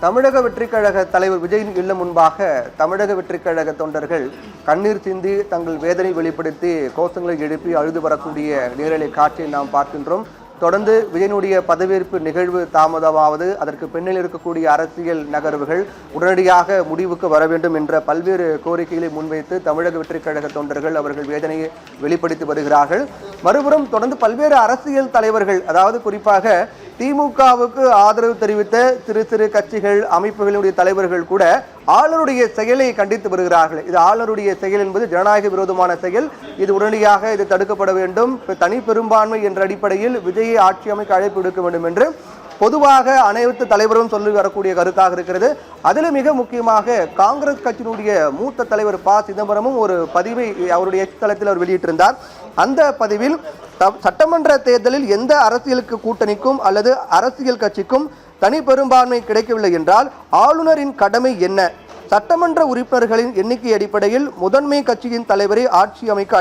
தமிழக வெற்றிக் கழக தலைவர் விஜயின் இல்லம் முன்பாக தமிழக வெற்றிக் கழக தொண்டர்கள் கண்ணீர் சிந்தி தங்கள் வேதனை வெளிப்படுத்தி கோஷங்களை எழுப்பி அழுது வரக்கூடிய நேரலை காட்சியை நாம் பார்க்கின்றோம். தொடர்ந்து விஜயனுடைய பதவியேற்பு நிகழ்வு தாமதமாவது, அதற்கு பின்னில் இருக்கக்கூடிய அரசியல் நகர்வுகள் உடனடியாக முடிவுக்கு வர வேண்டும் என்ற பல்வேறு கோரிக்கைகளை முன்வைத்து தமிழக வெற்றிக் கழக தொண்டர்கள் அவர்கள் வேதனையை வெளிப்படுத்தி வருகிறார்கள். மறுபுறம் தொடர்ந்து பல்வேறு அரசியல் தலைவர்கள், அதாவது குறிப்பாக திமுகவுக்கு ஆதரவு தெரிவித்த சிறு சிறு கட்சிகள் அமைப்புகளுடைய தலைவர்கள் கூட ஆளுநருடைய செயலை கண்டித்து வருகிறார்கள். இது ஆளுநருடைய செயல் என்பது ஜனநாயக விரோதமான செயல், இது உடனடியாக இது தடுக்கப்பட வேண்டும், தனி பெரும்பான்மை என்ற அடிப்படையில் விஜயை ஆட்சி அமைக்க அழைப்பு விடுக்க வேண்டும் என்று பொதுவாக அனைத்து தலைவரும் சொல்லி வரக்கூடிய கருத்தாக இருக்கிறது. அதில் மிக முக்கியமாக காங்கிரஸ் கட்சியினுடைய மூத்த தலைவர் ப. சிதம்பரமும் ஒரு பதிவை அவருடைய எக்ஸ் தளத்தில் அவர் வெளியிட்டிருந்தார். அந்த பதிவில் சட்டமன்ற தேர்தலில் எந்த அரசியலுக்கு கூட்டணிக்கும் அல்லது அரசியல் கட்சிக்கும் தனி பெரும்பான்மை கிடைக்கவில்லை என்றால் ஆளுநரின் கடமை என்ன? சட்டமன்ற உறுப்பினர்களின் எண்ணிக்கை அடிப்படையில் முதன்மை கட்சியின் தலைவரை ஆட்சி அமைக்க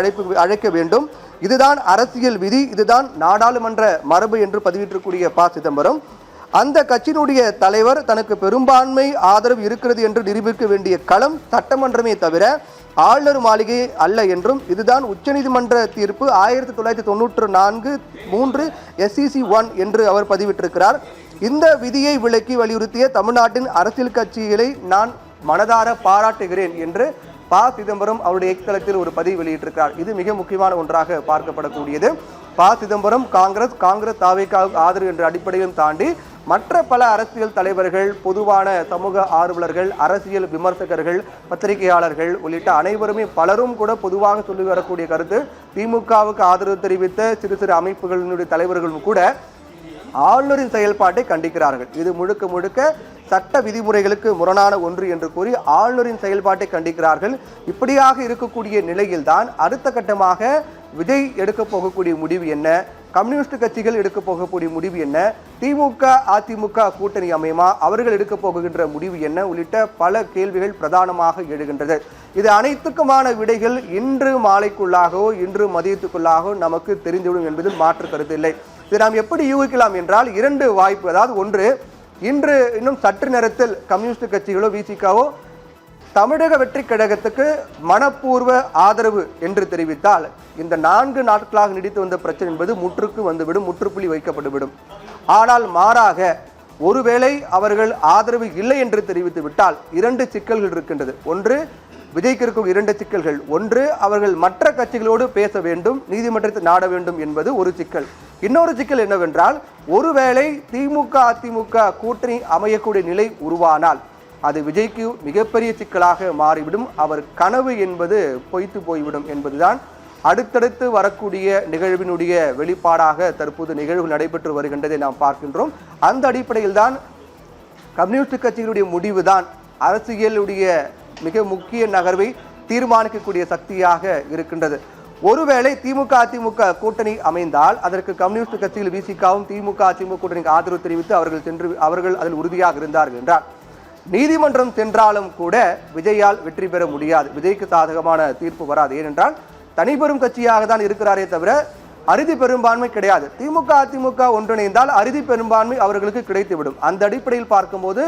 அழைக்க வேண்டும். இதுதான் அரசியல் விதி, இதுதான் நாடாளுமன்ற மரபு என்று பதிவிட்டிருக்கூடிய ப. சிதம்பரம், அந்த கட்சியினுடைய தலைவர் தனக்கு பெரும்பான்மை ஆதரவு இருக்கிறது என்று நிரூபிக்க வேண்டிய களம் சட்டமன்றமே தவிர ஆளுநர் மாளிகை அல்ல என்றும், இதுதான் உச்சநீதிமன்ற தீர்ப்பு 1994 3 SCC 1 என்று அவர் பதிவிட்டிருக்கிறார். இந்த விதியை விலக்கி வலியுறுத்திய தமிழ்நாட்டின் அரசியல் கட்சிகளை நான் மனதார பாராட்டுகிறேன் என்று ப. சிதம்பரம் அவருடைய எக்ஸ்தலத்தில் ஒரு பதிவு வெளியிட்டிருக்கிறார். இது மிக முக்கியமான ஒன்றாக பார்க்கப்படக்கூடியது. ப. சிதம்பரம் காங்கிரஸ் தாவேக்கு ஆதரவு என்ற அடிப்படையும் தாண்டி மற்ற பல அரசியல் தலைவர்கள், பொதுவான சமூக ஆர்வலர்கள், அரசியல் விமர்சகர்கள், பத்திரிகையாளர்கள் உள்ளிட்ட அனைவருமே பலரும் கூட பொதுவாக சொல்லி வரக்கூடிய கருத்து, திமுகவுக்கு ஆதரவு தெரிவித்த சிறு சிறு அமைப்புகளினுடைய தலைவர்களும் கூட ஆளுநரின் செயல்பாட்டை கண்டிக்கிறார்கள். இது முழுக்க முழுக்க சட்ட விதிமுறைகளுக்கு முரணான ஒன்று என்று கூறி ஆளுநரின் செயல்பாட்டை கண்டிக்கிறார்கள். இப்படியாக இருக்கக்கூடிய நிலையில்தான் அடுத்த கட்டமாக விஜய் எடுக்க போகக்கூடிய முடிவு என்ன, கம்யூனிஸ்ட் கட்சிகள் எடுக்க போகக்கூடிய முடிவு என்ன, திமுக அதிமுக கூட்டணி அமையுமா, அவர்கள் எடுக்க போகின்ற முடிவு என்ன உள்ளிட்ட பல கேள்விகள் பிரதானமாக எழுகின்றது. இது அனைத்துக்குமான விடைகள் இன்று மாலைக்குள்ளாகவோ இன்று மதியத்துக்குள்ளாகவோ நமக்கு தெரிந்துவிடும் என்பதில் மாற்று கருத்து இல்லை. இதை நாம் எப்படி யூகிக்கலாம் என்றால் இரண்டு வாய்ப்பு. அதாவது ஒன்று, இன்று இன்னும் சற்று நேரத்தில் கம்யூனிஸ்ட் கட்சிகளோ விசிகாவோ தமிழக வெற்றிக் கழகத்துக்கு மனப்பூர்வ ஆதரவு என்று தெரிவித்தால் இந்த 4 நாட்களாக நீடித்து வந்த பிரச்சனை என்பது முற்றுக்கு வந்துவிடும், முற்றுப்புள்ளி வைக்கப்பட்டுவிடும். ஆனால் மாறாக ஒருவேளை அவர்கள் ஆதரவு இல்லை என்று தெரிவித்து விட்டால் 2 சிக்கல்கள் இருக்கின்றது. ஒன்று, விஜய்க்கு இருக்கும் 2 சிக்கல்கள். ஒன்று, அவர்கள் மற்ற கட்சிகளோடு பேச வேண்டும், நீதிமன்றத்தை நாட வேண்டும் என்பது ஒரு சிக்கல். இன்னொரு சிக்கல் என்னவென்றால், ஒருவேளை திமுக அதிமுக கூட்டணி அமையக்கூடிய நிலை உருவானால் அது விஜய்க்கு மிகப்பெரிய சிக்கலாக மாறிவிடும். அவர் கனவு என்பது பொய்த்து போய்விடும் என்பதுதான் அடுத்தடுத்து வரக்கூடிய நிகழ்வினுடைய வெளிப்பாடாக தற்போது நிகழ்வு நடைபெற்று வருகின்றதை நாம் பார்க்கின்றோம். அந்த அடிப்படையில் தான் கம்யூனிஸ்ட் கட்சிகளுடைய முடிவுதான் அரசியலுடைய மிக முக்கிய நகர்வை தீர்மானிக்கக்கூடிய சக்தியாக இருக்கின்றது. ஒருவேளை திமுக அதிமுக கூட்டணி அமைந்தால் அதற்கு கம்யூனிஸ்ட் கட்சியில் விசிகாவும் திமுக அதிமுக கூட்டணிக்கு ஆதரவு தெரிவித்து அவர்கள் அதில் உறுதியாக இருந்தார்கள் என்றால், நீதிமன்றம் சென்றாலும் கூட விஜயால் வெற்றி பெற முடியாது, விஜய்க்கு சாதகமான தீர்ப்பு வராது. ஏனென்றால் தனிப்பெரும் கட்சியாக தான் இருக்கிறாரே தவிர அறுதி பெரும்பான்மை கிடையாது. திமுக அதிமுக ஒன்றிணைந்தால் அறுதி பெரும்பான்மை அவர்களுக்கு கிடைத்துவிடும். அந்த அடிப்படையில் பார்க்கும்போது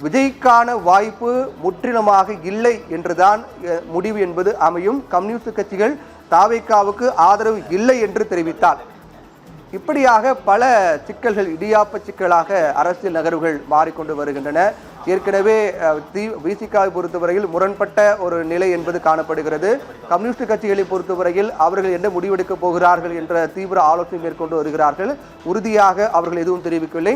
விஜய்க்கான வாய்ப்பு முற்றிலுமாக இல்லை என்றுதான் முடிவு என்பது அமையும். கம்யூனிஸ்ட் கட்சிகள் தாவேக்காவுக்கு ஆதரவு இல்லை என்று தெரிவித்தால் இப்படியாக பல சிக்கல்கள் இடியாப்ப சிக்கலாக அரசியல் நகர்வுகள் மாறிக்கொண்டு வருகின்றன. ஏற்கனவே விசிகாவை பொறுத்தவரையில் முரண்பட்ட ஒரு நிலை என்பது காணப்படுகிறது. கம்யூனிஸ்ட் கட்சிகளை பொறுத்தவரையில் அவர்கள் என்ன முடிவெடுக்கப் போகிறார்கள் என்ற தீவிர ஆலோசனை மேற்கொண்டு வருகிறார்கள். உறுதியாக அவர்கள் எதுவும் தெரிவிக்கவில்லை.